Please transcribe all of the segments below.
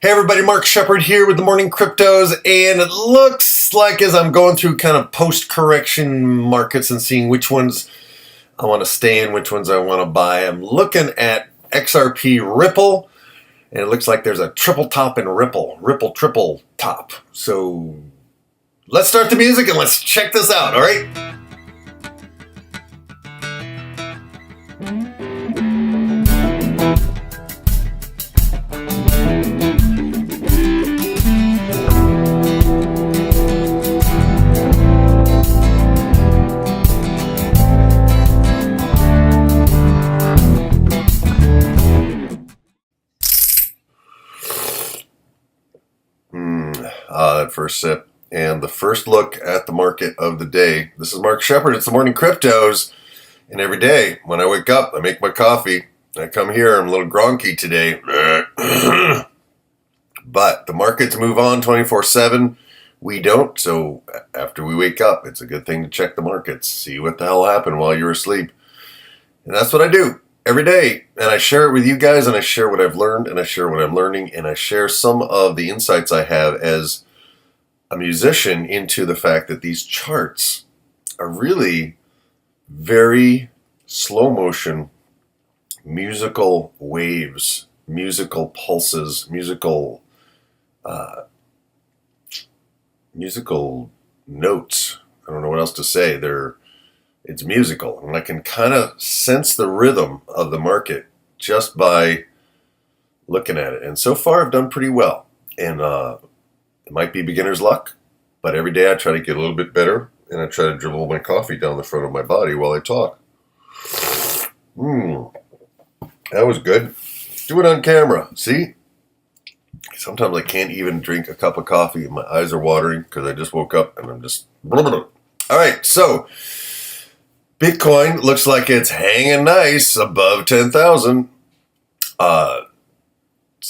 Hey everybody, Mark Shepard here with the Morning Cryptos, and it looks like as I'm going through kind of post-correction markets and seeing which ones I want to stay in, which ones I want to buy, I'm looking at XRP Ripple, and it looks like there's a triple top in Ripple triple top. So let's start the music and let's check this out, all right? That first sip and the first look at the market of the day. This is Mark Shepard. It's the Morning Cryptos, and every day when I wake up, I make my coffee. I come here. I'm a little gronky today, but the markets move on 24/7. We don't. So after we wake up, it's a good thing to check the markets, see what the hell happened while you're asleep, and that's what I do every day, and I share it with you guys, and I share what I've learned, and I share what I'm learning, and I share some of the insights I have as a musician into the fact that these charts are really very slow motion musical waves, musical pulses, musical notes. I don't know what else to say. It's musical, and I can kind of sense the rhythm of the market just by looking at it. And so far, I've done pretty well. And it might be beginner's luck, but every day I try to get a little bit better, and I try to dribble my coffee down the front of my body while I talk. That was good. Do it on camera. See? Sometimes I can't even drink a cup of coffee. My eyes are watering because I just woke up, and I'm just... All right, so... Bitcoin looks like it's hanging nice above 10,000.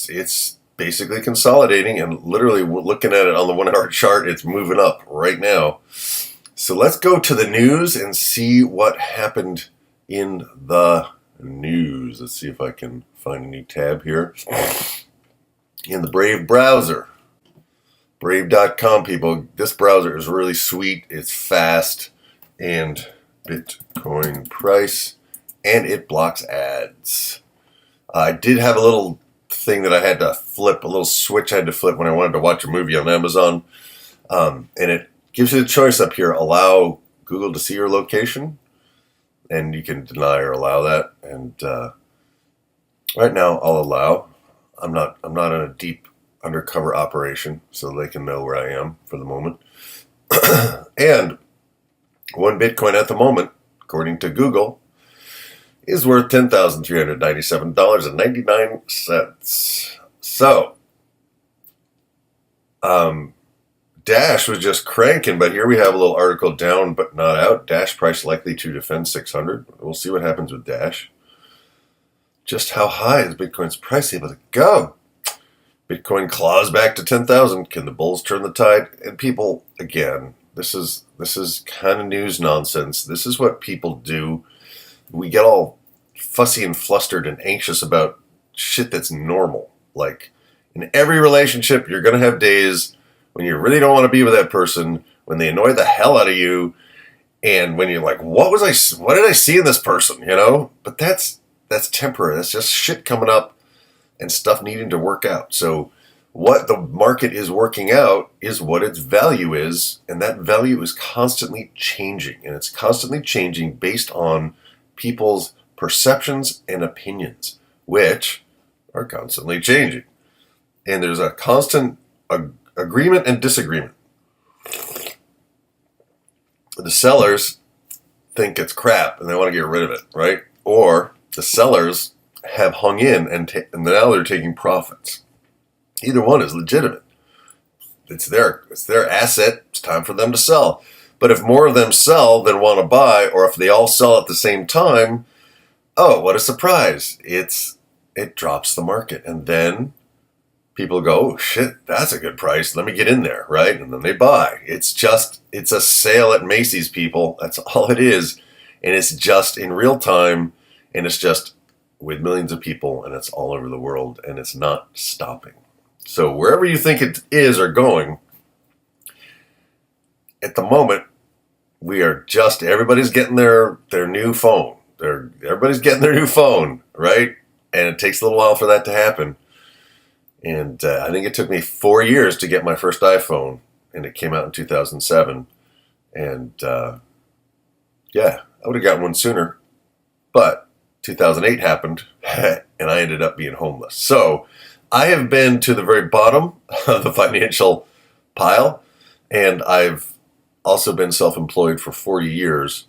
It's basically consolidating, and literally looking at it on the 1 hour chart, it's moving up right now. So let's go to the news and see what happened in the news. Let's see if I can find a new tab here. In the Brave browser. Brave.com, people. This browser is really sweet. It's fast. And Bitcoin price, and it blocks ads. I did have a little thing that I had to flip, a little switch I had to flip when I wanted to watch a movie on Amazon, and it gives you the choice up here: allow Google to see your location, and you can deny or allow that. And right now, I'll allow. I'm not in a deep undercover operation, so they can know where I am for the moment. And one Bitcoin at the moment, according to Google, is worth $10,397.99. So, Dash was just cranking, but here we have a little article down but not out. Dash price likely to defend 600. We'll see what happens with Dash. Just how high is Bitcoin's price able to go? Bitcoin claws back to 10,000. Can the bulls turn the tide? And people, again... This is kind of news nonsense. This is what people do. We get all fussy and flustered and anxious about shit that's normal. Like, in every relationship, you're going to have days when you really don't want to be with that person, when they annoy the hell out of you, and when you're like, what did I see in this person, you know? But that's temporary. That's just shit coming up and stuff needing to work out. So what the market is working out is what its value is, and that value is constantly changing. And it's constantly changing based on people's perceptions and opinions, which are constantly changing. And there's a constant agreement and disagreement. The sellers think it's crap, and they want to get rid of it, right? Or the sellers have hung in, and now they're taking profits. Either one is legitimate. It's their asset. It's time for them to sell. But if more of them sell than want to buy, or if they all sell at the same time, oh, what a surprise. It drops the market. And then people go, oh, shit, that's a good price. Let me get in there, right? And then they buy. It's a sale at Macy's, people. That's all it is. And it's just in real time, and it's just with millions of people, and it's all over the world, and it's not stopping. So wherever you think it is or going, at the moment, everybody's getting their new phone. Everybody's getting their new phone, right? And it takes a little while for that to happen. And I think it took me 4 years to get my first iPhone, and it came out in 2007. And yeah, I would have gotten one sooner, but 2008 happened, and I ended up being homeless. So I have been to the very bottom of the financial pile, and I've also been self-employed for 40 years.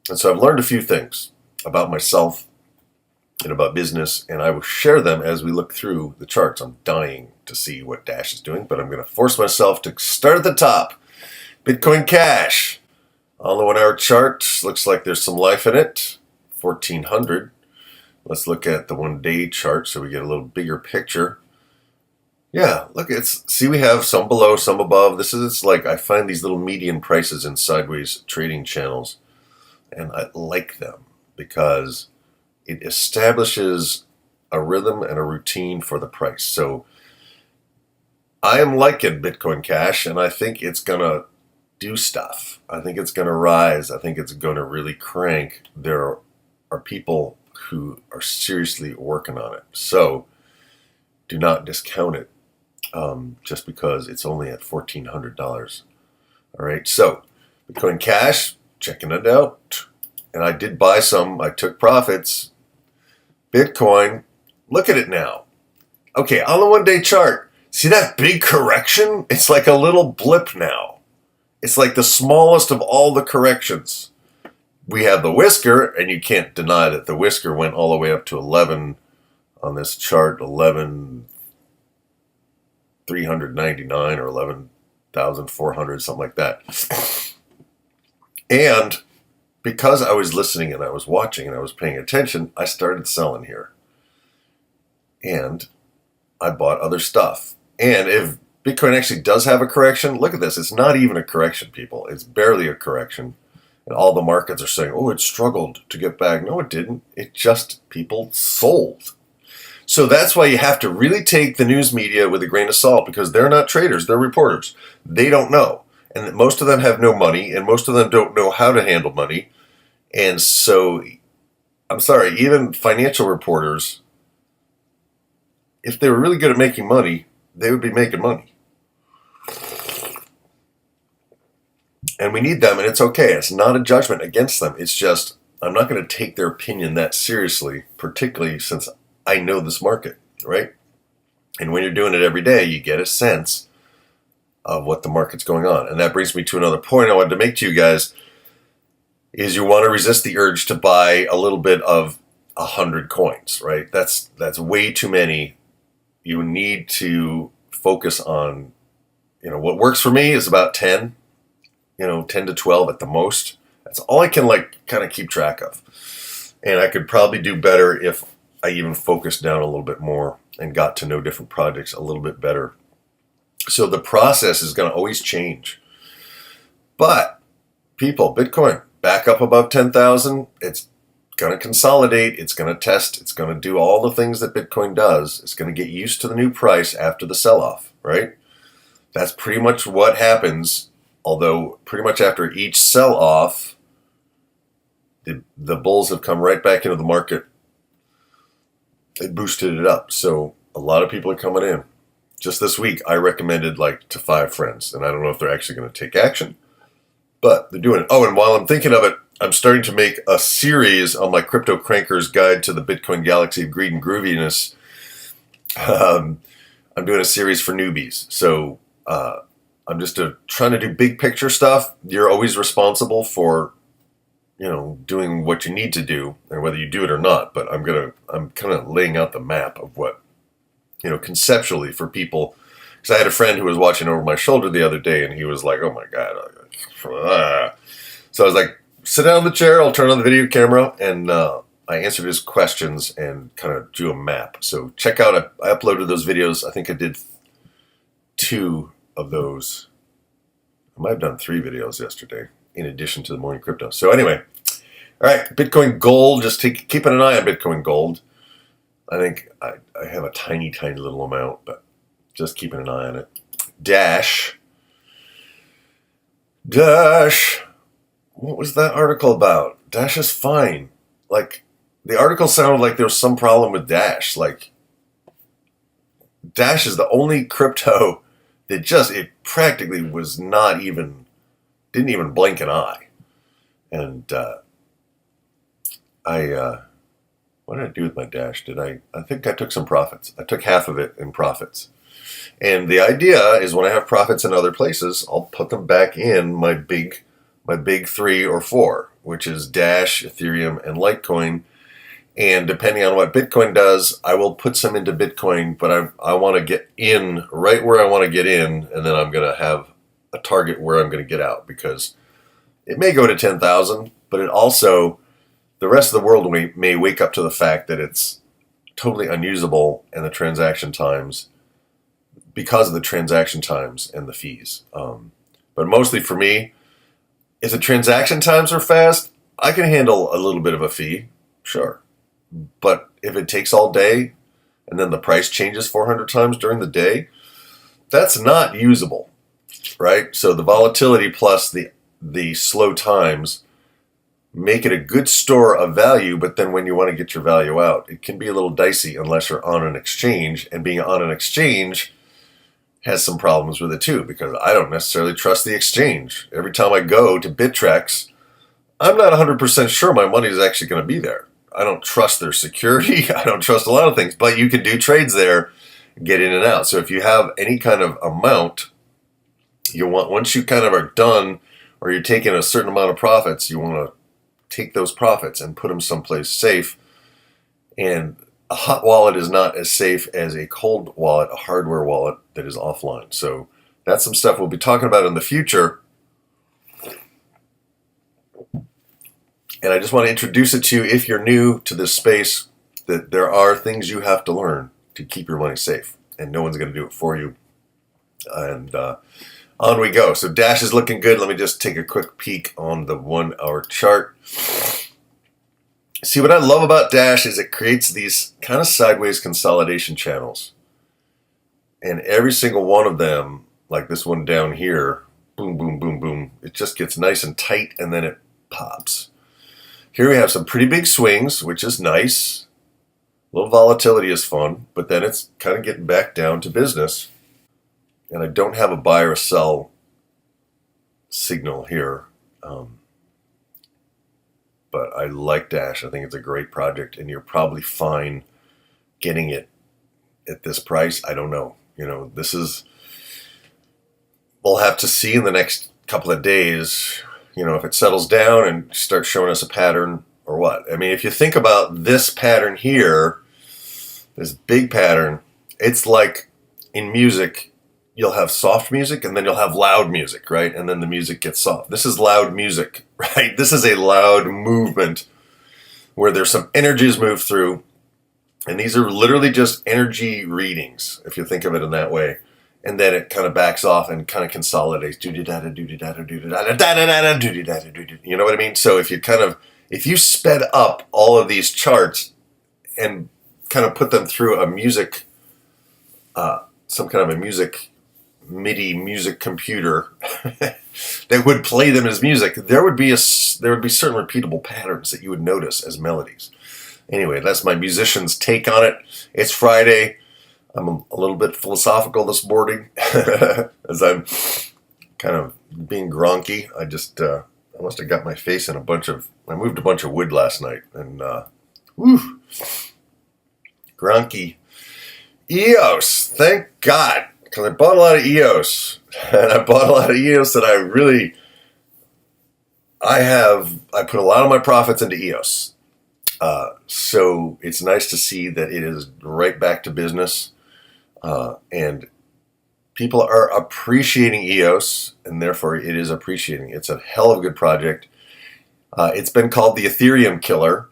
And so I've learned a few things about myself and about business, and I will share them as we look through the charts. I'm dying to see what Dash is doing, but I'm going to force myself to start at the top. Bitcoin Cash on the 1 hour chart. Looks like there's some life in it. 1400. Let's look at the 1 day chart so we get a little bigger picture. Yeah, look, see, we have some below, some above. It's like I find these little median prices in sideways trading channels, and I like them because it establishes a rhythm and a routine for the price. So I am liking Bitcoin Cash, and I think it's going to do stuff. I think it's going to rise. I think it's going to really crank. There are people who are seriously working on it. So do not discount it just because it's only at $1,400. All right, so Bitcoin Cash, checking it out. And I did buy some. I took profits. Bitcoin, look at it now. Okay, on the 1 day chart, see that big correction? It's like a little blip now. It's like the smallest of all the corrections. We have the whisker, and you can't deny that the whisker went all the way up to 11 on this chart, 11,399 or 11,400, something like that. And because I was listening and I was watching and I was paying attention, I started selling here. And I bought other stuff. And if Bitcoin actually does have a correction, look at this. It's not even a correction, people. It's barely a correction. And all the markets are saying, oh, it struggled to get back. No, it didn't. It just, people sold. So that's why you have to really take the news media with a grain of salt, because they're not traders. They're reporters. They don't know. And most of them have no money, and most of them don't know how to handle money. And so, I'm sorry, even financial reporters, if they were really good at making money, they would be making money. And we need them, and it's okay. It's not a judgment against them. It's just, I'm not going to take their opinion that seriously, particularly since I know this market, right? And when you're doing it every day, you get a sense of what the market's going on. And that brings me to another point I wanted to make to you guys, is you want to resist the urge to buy a little bit of 100 coins, right? That's way too many. You need to focus on, what works for me is about 10, 10 to 12 at the most. That's all I can kind of keep track of. And I could probably do better if I even focused down a little bit more and got to know different projects a little bit better. So the process is going to always change. But people, Bitcoin, back up above 10,000. It's going to consolidate. It's going to test. It's going to do all the things that Bitcoin does. It's going to get used to the new price after the sell-off, right? That's pretty much what happens. Although pretty much after each sell-off, the bulls have come right back into the market. They boosted it up. So a lot of people are coming in. Just this week, I recommended to 5 friends. And I don't know if they're actually going to take action, but they're doing it. Oh, and while I'm thinking of it, I'm starting to make a series on my Crypto Cranker's Guide to the Bitcoin Galaxy of Greed and Grooviness. I'm doing a series for newbies. So I'm just trying to do big picture stuff. You're always responsible for, doing what you need to do, and whether you do it or not. But I'm kind of laying out the map of what, conceptually for people. Because I had a friend who was watching over my shoulder the other day, and he was like, "Oh my God!" So I was like, "Sit down in the chair. I'll turn on the video camera," and I answered his questions and kind of drew a map. So check out. I uploaded those videos. I think I did 2 of those. I might have done 3 videos yesterday, in addition to the Morning Crypto. So anyway, all right, Bitcoin Gold. Just keeping an eye on Bitcoin Gold. I think I have a tiny, tiny little amount, but Just keeping an eye on it. Dash. What was that article about? Dash is fine. Like, the article sounded like there was some problem with Dash. Like, Dash is the only crypto that it practically was not even, didn't even blink an eye. And what did I do with my Dash? I think I took some profits. I took half of it in profits. And the idea is when I have profits in other places, I'll put them back in my big 3 or 4, which is Dash, Ethereum, and Litecoin. And depending on what Bitcoin does, I will put some into Bitcoin, but I want to get in right where I want to get in, and then I'm going to have a target where I'm going to get out, because it may go to 10,000, but it also, the rest of the world may wake up to the fact that it's totally unusable and the transaction times, because of the transaction times and the fees. But mostly for me, if the transaction times are fast, I can handle a little bit of a fee, sure. But if it takes all day and then the price changes 400 times during the day, that's not usable, right? So the volatility plus the slow times make it a good store of value, but then when you want to get your value out, it can be a little dicey unless you're on an exchange, and being on an exchange has some problems with it too, because I don't necessarily trust the exchange. Every time I go to Bittrex, I'm not 100% sure my money is actually going to be there. I don't trust their security. I don't trust a lot of things, but you can do trades there, get in and out. So if you have any kind of amount, once you kind of are done, or you're taking a certain amount of profits, you want to take those profits and put them someplace safe. And a hot wallet is not as safe as a cold wallet, a hardware wallet that is offline. So that's some stuff we'll be talking about in the future. And I just want to introduce it to you, if you're new to this space, that there are things you have to learn to keep your money safe. And no one's going to do it for you. And on we go. So Dash is looking good. Let me just take a quick peek on the 1 hour chart. See, what I love about Dash is it creates these kind of sideways consolidation channels. And every single one of them, like this one down here, boom, boom, boom, boom, it just gets nice and tight, and then it pops. Here we have some pretty big swings, which is nice. A little volatility is fun, but then it's kind of getting back down to business. And I don't have a buy or sell signal here. But I like Dash. I think it's a great project, and you're probably fine getting it at this price. I don't know. We'll have to see in the next couple of days, if it settles down and starts showing us a pattern or what. I mean, if you think about this pattern here, this big pattern, it's like in music, you'll have soft music and then you'll have loud music, right? And then the music gets soft. This is loud music, right? This is a loud movement where there's some energies move through. And these are literally just energy readings, if you think of it in that way. And then it kind of backs off and kind of consolidates. You know what I mean? So if you sped up all of these charts and kind of put them through a music, some kind of a MIDI music computer that would play them as music, there would be certain repeatable patterns that you would notice as melodies. Anyway, that's my musician's take on it. It's Friday. I'm a little bit philosophical this morning as I'm kind of being gronky. I must have got my face in I moved a bunch of wood last night, and gronky. EOS, thank God, because I bought a lot of EOS, and I bought a lot of EOS that I put a lot of my profits into EOS. So it's nice to see that it is right back to business. And people are appreciating EOS, and therefore it is appreciating. It's a hell of a good project. It's been called the Ethereum killer.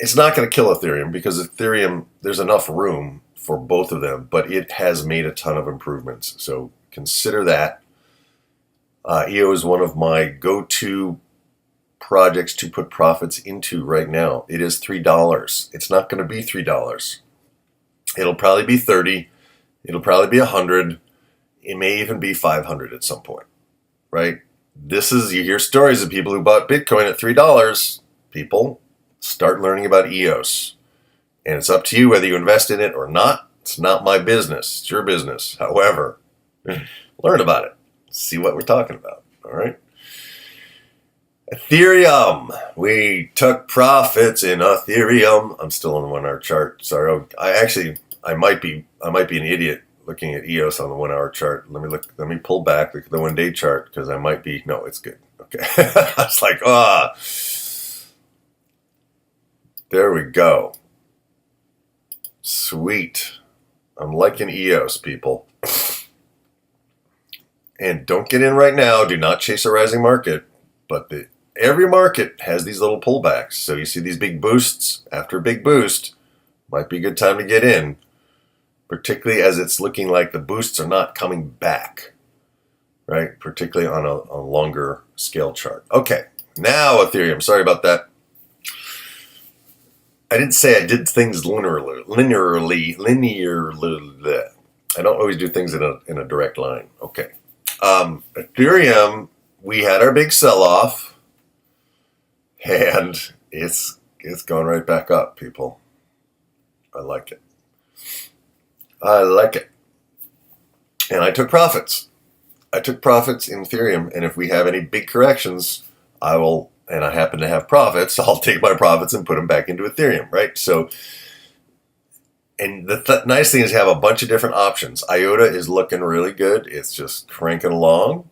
It's not going to kill Ethereum, because Ethereum, there's enough room for both of them, but it has made a ton of improvements. So consider that. EOS is one of my go-to projects to put profits into right now. It is $3. It's not going to be $3. It'll probably be $30. It'll probably be 100. It may even be 500 at some point, right? You hear stories of people who bought Bitcoin at $3. People, start learning about EOS. And it's up to you whether you invest in it or not. It's not my business. It's your business. However, learn about it. See what we're talking about. All right. Ethereum. We took profits in Ethereum. I'm still on the 1 hour chart. Sorry. I might be an idiot looking at EOS on the 1 hour chart. Let me pull back, look at the 1 day chart, because I might be, no, it's good. Okay. I was like, there we go. Sweet. I'm liking EOS, people. And don't get in right now. Do not chase a rising market. But every market has these little pullbacks. So you see these big boosts. After a big boost, might be a good time to get in. Particularly as it's looking like the boosts are not coming back. Right? Particularly on a longer scale chart. Okay. Now Ethereum. Sorry about that. I didn't say I did things linearly. I don't always do things in a direct line. Okay. Ethereum, we had our big sell-off, and it's going right back up, people. I like it. And I took profits. I took profits in Ethereum, and if we have any big corrections, and I happen to have profits, I'll take my profits and put them back into Ethereum, right? So, and the nice thing is have a bunch of different options. IOTA is looking really good. It's just cranking along.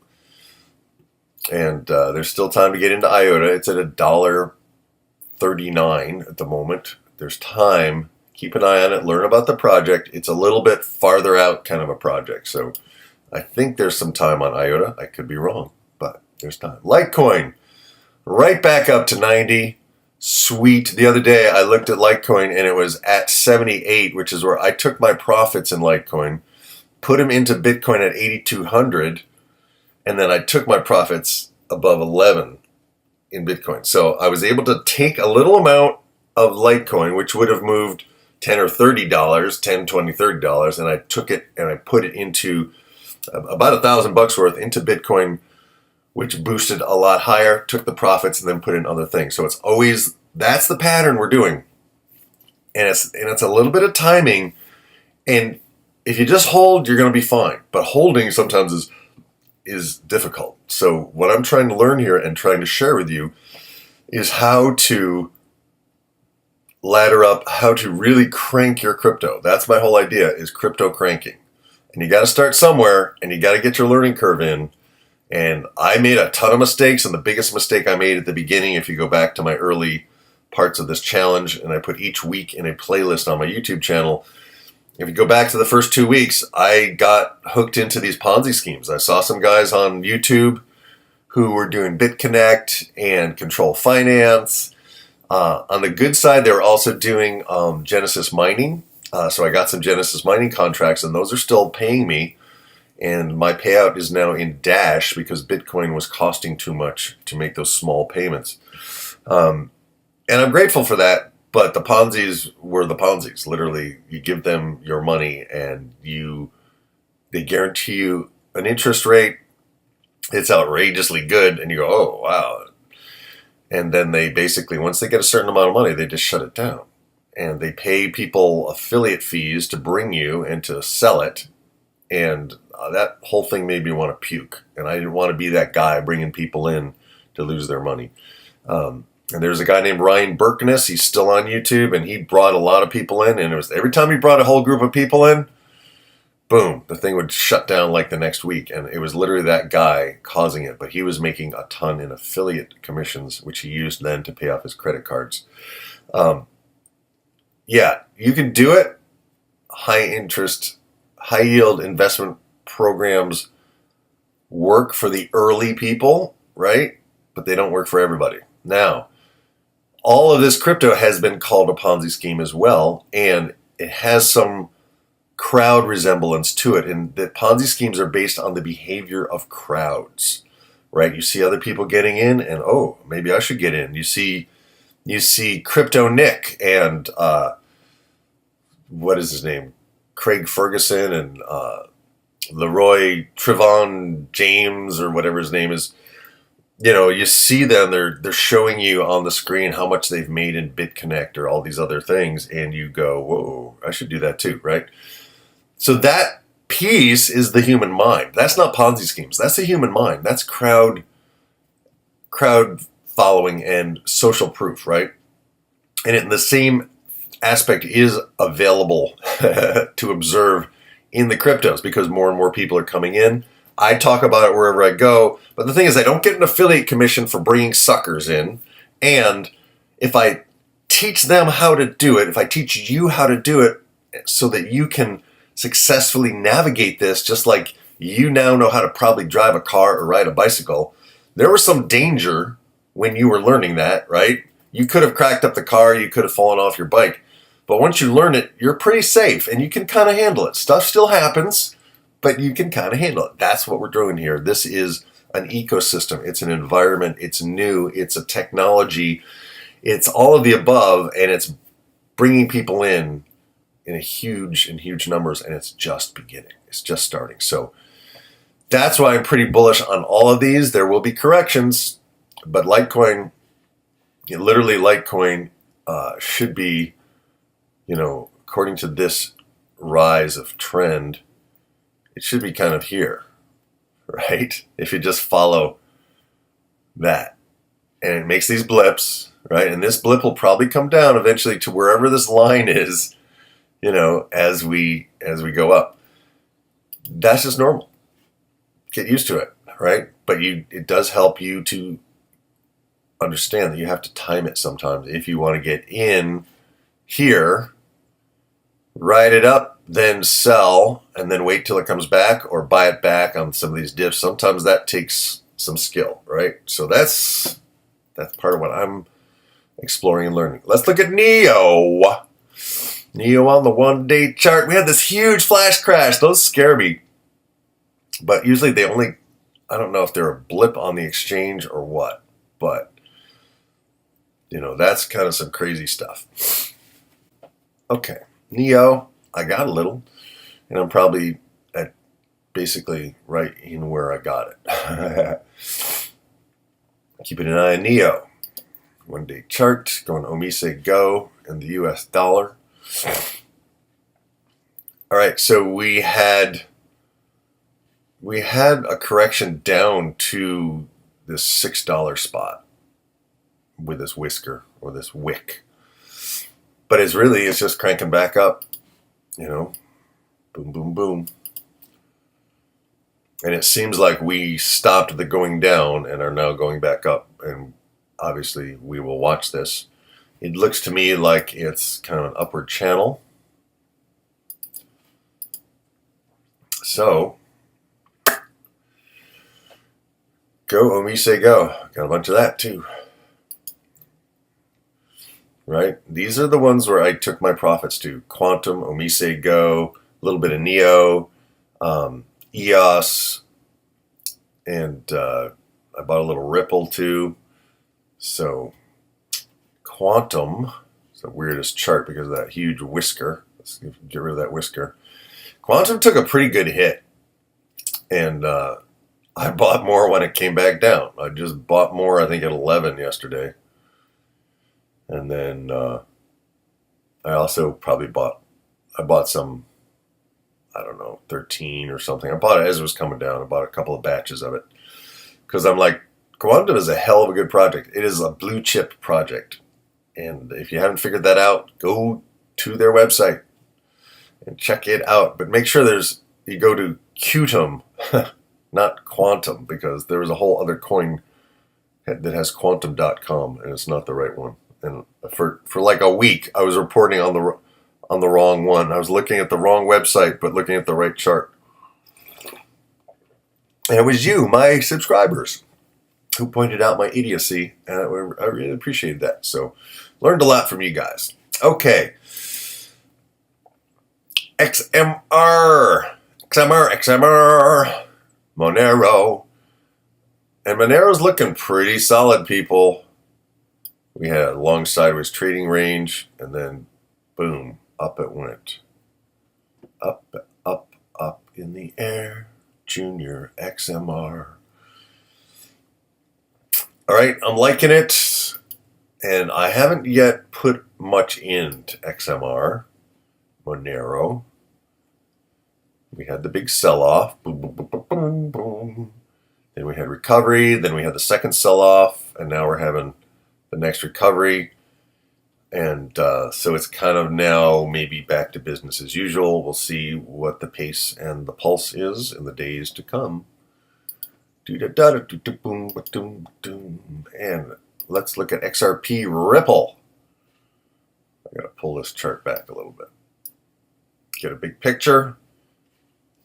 And there's still time to get into IOTA. It's at $1.39 at the moment. There's time. Keep an eye on it. Learn about the project. It's a little bit farther out kind of a project. So I think there's some time on IOTA. I could be wrong, but there's time. Litecoin. Right back up to 90. Sweet. The other day I looked at Litecoin and it was at 78, which is where I took my profits in Litecoin, put them into Bitcoin at 8,200, and then I took my profits above 11 in Bitcoin. So I was able to take a little amount of Litecoin, which would have moved $10 or $30, $10, $20, $30, and I took it and I put it into about $1,000 worth into Bitcoin, which boosted a lot higher, took the profits, and then put in other things. So it's always, that's the pattern we're doing. And it's a little bit of timing. And if you just hold, you're going to be fine. But holding sometimes is difficult. So what I'm trying to learn here and trying to share with you is how to ladder up, how to really crank your crypto. That's my whole idea, is crypto cranking. And you got to start somewhere, and you got to get your learning curve in. And I made a ton of mistakes, and the biggest mistake I made at the beginning, if you go back to my early parts of this challenge, and I put each week in a playlist on my YouTube channel, if you go back to the first 2 weeks, I got hooked into these Ponzi schemes. I saw some guys on YouTube who were doing BitConnect and Control Finance. On the good side, they were also doing Genesis mining. So I got some Genesis mining contracts, and those are still paying me. And my payout is now in Dash because Bitcoin was costing too much to make those small payments. And I'm grateful for that, but the Ponzi's were the Ponzi's. Literally, you give them your money and they guarantee you an interest rate. It's outrageously good, and you go, oh, wow. And then they basically, once they get a certain amount of money, they just shut it down. And they pay people affiliate fees to bring you and to sell it. And that whole thing made me want to puke. And I didn't want to be that guy bringing people in to lose their money. And there's a guy named Ryan Berkness. He's still on YouTube, and he brought a lot of people in. And it was every time he brought a whole group of people in, boom, the thing would shut down like the next week. And it was literally that guy causing it. But he was making a ton in affiliate commissions, which he used then to pay off his credit cards. Yeah, you can do it. High interest, high yield investment programs work for the early people, right? But they don't work for everybody. Now, all of this crypto has been called a Ponzi scheme as well, and it has some crowd resemblance to it. And the Ponzi schemes are based on the behavior of crowds, right? You see other people getting in, and oh, maybe I should get in. You see Crypto Nick and what is his name? Craig Ferguson and Leroy Trevon James or whatever his name is. You see them, they're showing you on the screen how much they've made in BitConnect or all these other things, and you go, whoa, I should do that too, right? So that piece is the human mind. That's not Ponzi schemes. That's the human mind. That's crowd following and social proof, right? And the same aspect is available to observe in the cryptos because more and more people are coming in. I talk about it wherever I go, but the thing is I don't get an affiliate commission for bringing suckers in, and if I teach them how to do it, if I teach you how to do it so that you can successfully navigate this, just like you now know how to probably drive a car or ride a bicycle, there was some danger when you were learning that, right? You could have cracked up the car, you could have fallen off your bike, but once you learn it, you're pretty safe and you can kind of handle it. Stuff still happens, but you can kind of handle it. That's what we're doing here. This is an ecosystem. It's an environment. It's new. It's a technology. It's all of the above, and it's bringing people in huge numbers, and it's just beginning. It's just starting. So that's why I'm pretty bullish on all of these. There will be corrections, but Litecoin, literally Litecoin should be, according to this rise of trend, it should be kind of here, right? If you just follow that. And it makes these blips, right? And this blip will probably come down eventually to wherever this line is, as we go up. That's just normal. Get used to it, right? But it does help you to understand that you have to time it sometimes. If you want to get in here, ride it up, then sell, and then wait till it comes back or buy it back on some of these dips. Sometimes that takes some skill, right? So that's part of what I'm exploring and learning. Let's look at NEO. NEO on the 1-day chart. We had this huge flash crash. Those scare me. But usually I don't know if they're a blip on the exchange or what, but that's kind of some crazy stuff. Okay. NEO, I got a little, and I'm probably at basically right in where I got it. Keeping an eye on NEO. 1-day chart, going Omise Go and the US dollar. All right, so we had a correction down to this $6 spot with this whisker or this wick. But it's just cranking back up, boom, boom, boom. And it seems like we stopped the going down and are now going back up. And obviously we will watch this. It looks to me like it's kind of an upward channel. So, go Omise Go. Got a bunch of that too. Right? These are the ones where I took my profits to. Quantum, Omise Go, a little bit of NEO, EOS, and I bought a little Ripple too. So Quantum is the weirdest chart because of that huge whisker. Let's get rid of that whisker. Quantum took a pretty good hit, and I bought more when it came back down. I just bought more, I think, at 11 yesterday. And then I also probably bought some, I don't know, 13 or something. I bought it as it was coming down. I bought a couple of batches of it. Because I'm like, Quantum is a hell of a good project. It is a blue chip project. And if you haven't figured that out, go to their website and check it out. But make sure you go to Qtum, not Quantum, because there is a whole other coin that has quantum.com, and it's not the right one. And for like a week, I was reporting on the wrong one. I was looking at the wrong website, but looking at the right chart. And it was you, my subscribers, who pointed out my idiocy, and I really appreciated that. So, learned a lot from you guys. Okay. XMR. Monero. And Monero's looking pretty solid, people. We had a long sideways trading range, and then boom, up it went. Up, up, up in the air. Junior XMR. All right, I'm liking it. And I haven't yet put much into XMR. Monero. We had the big sell-off. Boom, boom, boom, boom, boom, boom. Then we had recovery. Then we had the second sell-off. And now we're having the next recovery. And so it's kind of now maybe back to business as usual. We'll see what the pace and the pulse is in the days to come. And let's look at XRP Ripple. I got to pull this chart back a little bit. Get a big picture.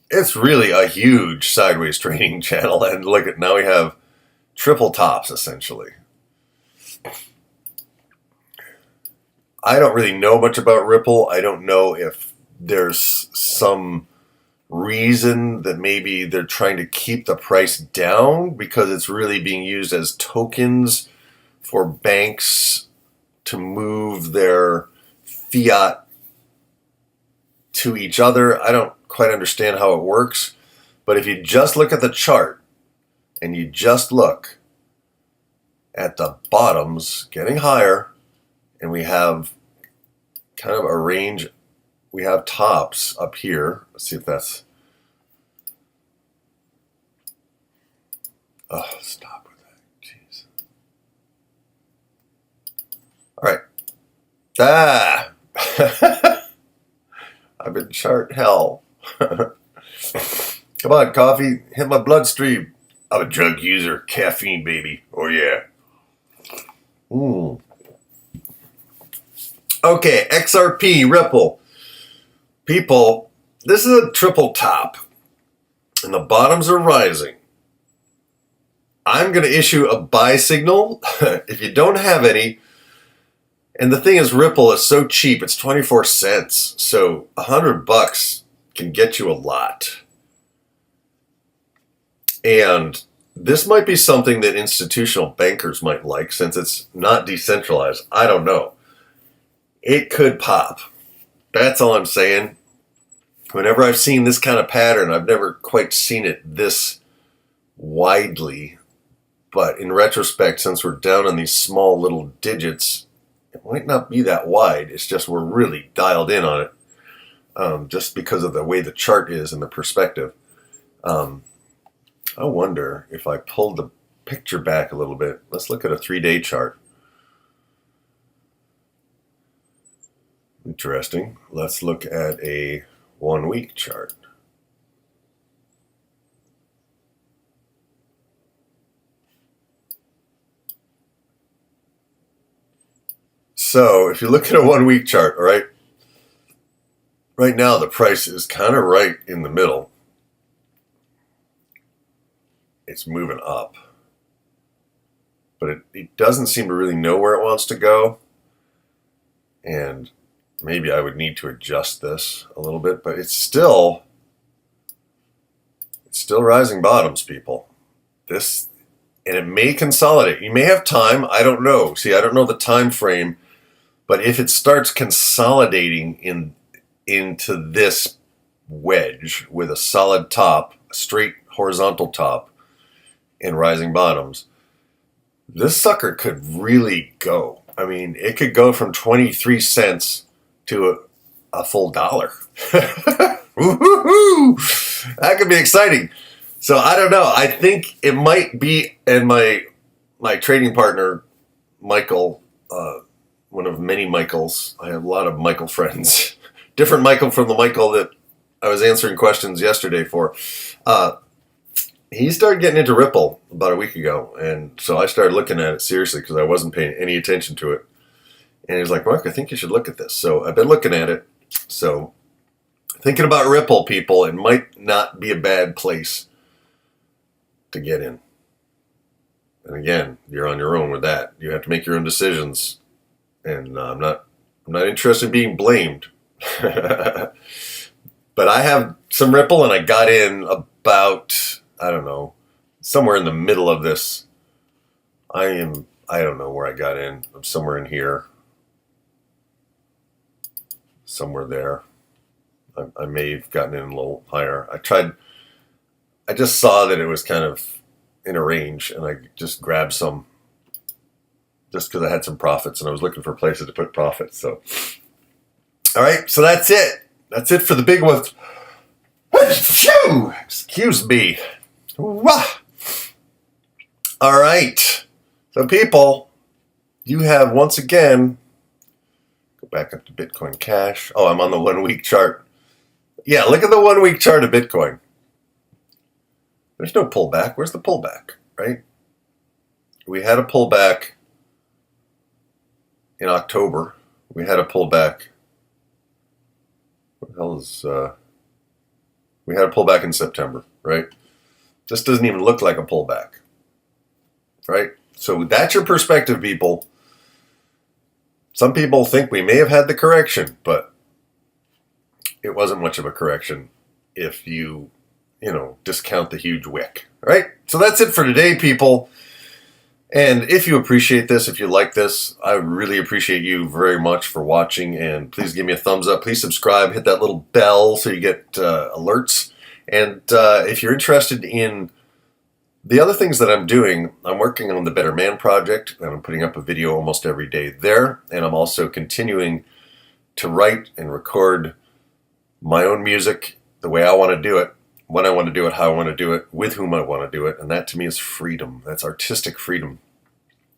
It's really a huge sideways trading channel. And look at, now we have triple tops essentially. I don't really know much about Ripple. I don't know if there's some reason that maybe they're trying to keep the price down because it's really being used as tokens for banks to move their fiat to each other. I don't quite understand how it works. But if you just look at the chart and you just look at the bottoms getting higher, and we have kind of a range. We have tops up here. Let's see if that's... Oh, stop with that. Jeez. All right. I'm in chart hell. Come on, coffee. Hit my bloodstream. I'm a drug user. Caffeine, baby. Oh, yeah. Okay, XRP, Ripple. People, this is a triple top, and the bottoms are rising. I'm going to issue a buy signal if you don't have any. And the thing is, Ripple is so cheap, it's 24 cents. So $100 can get you a lot. And this might be something that institutional bankers might like since it's not decentralized. I don't know. It could pop. That's all I'm saying. Whenever I've seen this kind of pattern, I've never quite seen it this widely. But in retrospect, since we're down in these small little digits, it might not be that wide. It's just we're really dialed in on it just because of the way the chart is and the perspective. I wonder if I pulled the picture back a little bit. Let's look at a 3-day chart. Interesting. Let's look at a 1-week chart. So if you look at a 1-week chart, all right, right now the price is kind of right in the middle. It's moving up. But it doesn't seem to really know where it wants to go. And maybe I would need to adjust this a little bit, but it's still rising bottoms, people. And it may consolidate. You may have time. I don't know. See, I don't know the time frame, but if it starts consolidating into this wedge with a solid top, a straight horizontal top, and rising bottoms, this sucker could really go. I mean, it could go from 23 cents to a full $1. Woo-hoo-hoo! That could be exciting. So I don't know. I think it might be, and my trading partner, Michael, one of many Michaels. I have a lot of Michael friends. Different Michael from the Michael that I was answering questions yesterday for. He started getting into Ripple about a week ago. And so I started looking at it seriously because I wasn't paying any attention to it. And he was like, Mark, I think you should look at this. So I've been looking at it. So thinking about Ripple, people, it might not be a bad place to get in. And again, you're on your own with that. You have to make your own decisions. And I'm not interested in being blamed. But I have some Ripple, and I got in about, I don't know, somewhere in the middle of this. I don't know where I got in. I'm somewhere in here. Somewhere there. I may have gotten in a little higher. I just saw that it was kind of in a range, and I just grabbed some just because I had some profits, and I was looking for places to put profits. So, all right, so that's it. That's it for the big ones. Excuse me. All right. So, people, you have once again, go back up to Bitcoin Cash. Oh, I'm on the 1 week chart. Yeah, look at the 1 week chart of Bitcoin. There's no pullback. Where's the pullback, right? We had a pullback in October. We had a pullback. What the hell is... we had a pullback in September, right? This doesn't even look like a pullback, right? So that's your perspective, people. Some people think we may have had the correction, but it wasn't much of a correction if you discount the huge wick, right? So that's it for today, people. And if you appreciate this, if you like this, I really appreciate you very much for watching. And please give me a thumbs up. Please subscribe. Hit that little bell so you get alerts. And if you're interested in the other things that I'm doing, I'm working on the Better Man project. And I'm putting up a video almost every day there. And I'm also continuing to write and record my own music the way I want to do it, when I want to do it, how I want to do it, with whom I want to do it. And that to me is freedom. That's artistic freedom.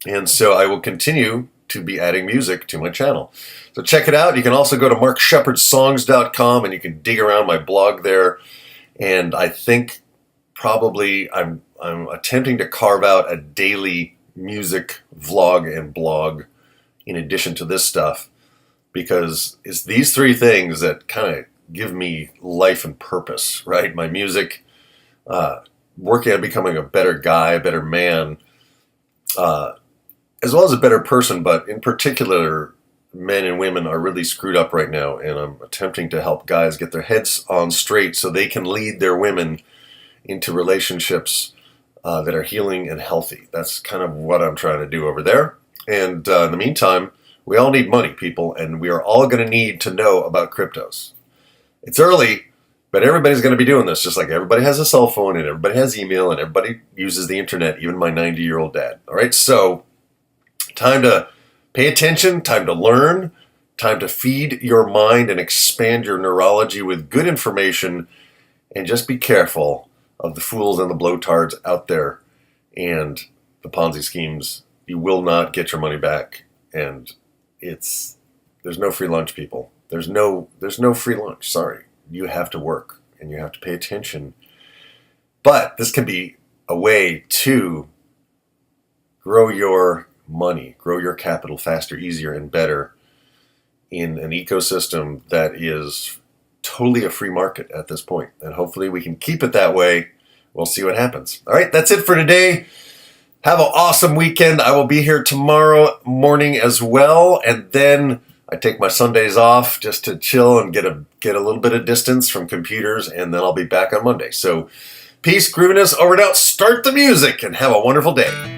And so I will continue to be adding music to my channel. So check it out. You can also go to markshepherdsongs.com and you can dig around my blog there. And I think probably I'm attempting to carve out a daily music vlog and blog in addition to this stuff, because it's these three things that kind of give me life and purpose, right? My music, working on becoming a better guy, a better man, as well as a better person. But in particular, men and women are really screwed up right now, and I'm attempting to help guys get their heads on straight so they can lead their women into relationships that are healing and healthy. That's kind of what I'm trying to do over there. And in the meantime, we all need money, people, and we are all going to need to know about cryptos. It's early, but everybody's going to be doing this, just like everybody has a cell phone and everybody has email and everybody uses the internet, even my 90-year-old dad. All right, so time to pay attention, time to learn, time to feed your mind and expand your neurology with good information, and just be careful of the fools and the blowtards out there and the Ponzi schemes. You will not get your money back, and there's no free lunch, people. There's no free lunch. Sorry. You have to work and you have to pay attention. But this can be a way to grow your money, grow your capital faster, easier, and better in an ecosystem that is totally a free market at this point. And hopefully we can keep it that way. We'll see what happens. All right, that's it for today. Have an awesome weekend. I will be here tomorrow morning as well. And then I take my Sundays off just to chill and get a little bit of distance from computers, and then I'll be back on Monday. So peace, grooviness, over and out. Start the music and have a wonderful day.